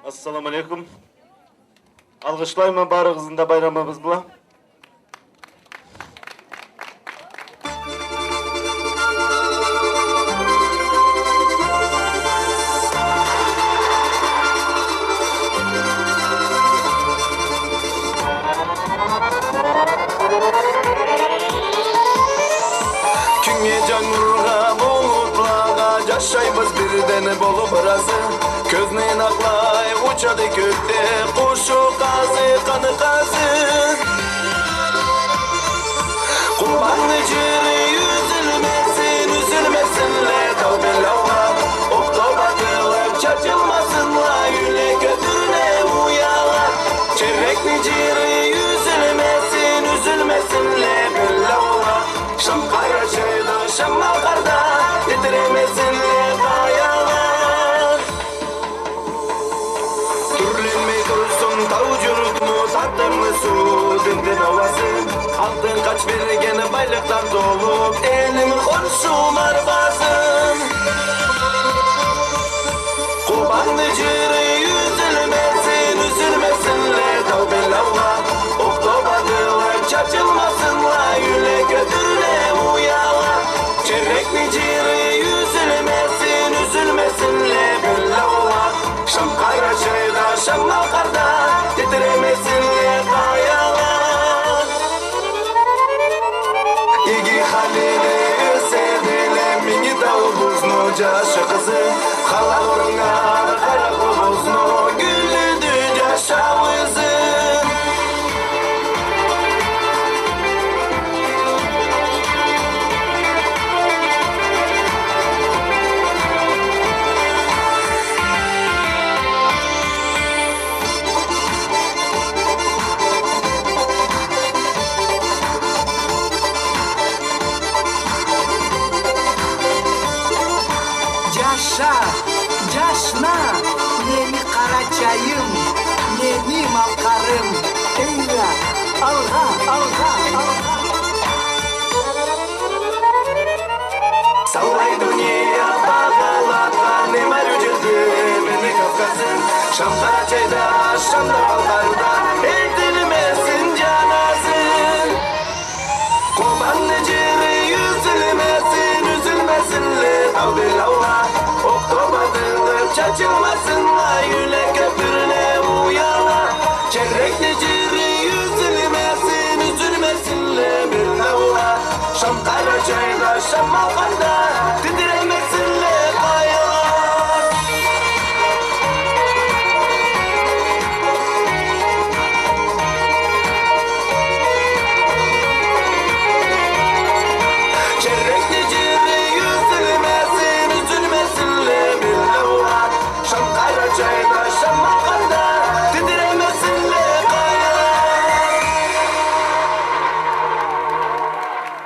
Assalamu alaikum. Alkışlayma barığızın da bayramımız bu. Künge canurga bulutlaga Yaşayımız birden bolup razı Közneyin aklay uçadı kökte Kuşu kazı kanı kazı Kurbanlı ciri üzülmesin Üzülmesinle tavbelava Oktober kılıp çarçılmasınla Yüle götürne uyalar Çevrekli ciri üzülmesin Üzülmesinle bellava Şam kara çayda şam nakarda Titremesinle kayalar Türlenmey dursun tavucurut mu Tattımlı su dindin havası Altın kaç vergen baylıklar dolup Elin konuşum arbasın Kurbanlı ciri üzülmesin Üzülmesinle tavbelava Oktober'lılar çarçılmasınla Yüle götürle uyalar Çevrekli ciri üzülmesin Üzülmesinle bellava Şam kayra çayda şam nakarda Titremesinle kayalar İgi halini sevdile Mingi davuznu caşı kızı Hala oruna kara kubuznu Güldü caşavızı Yaşa, yaşna, neni karaçayım, neni malkarım, eyvah, alga, alga, alga. Sallay dünya bağlata ne marücüdü beni Kafkas'ın Şam Karaçay'da, Şam dağlarda eğitilmesin canazın Kurbanlı ciri üzülmesin, üzülmesinle tavbelava Oktober'lık çarçılmasınla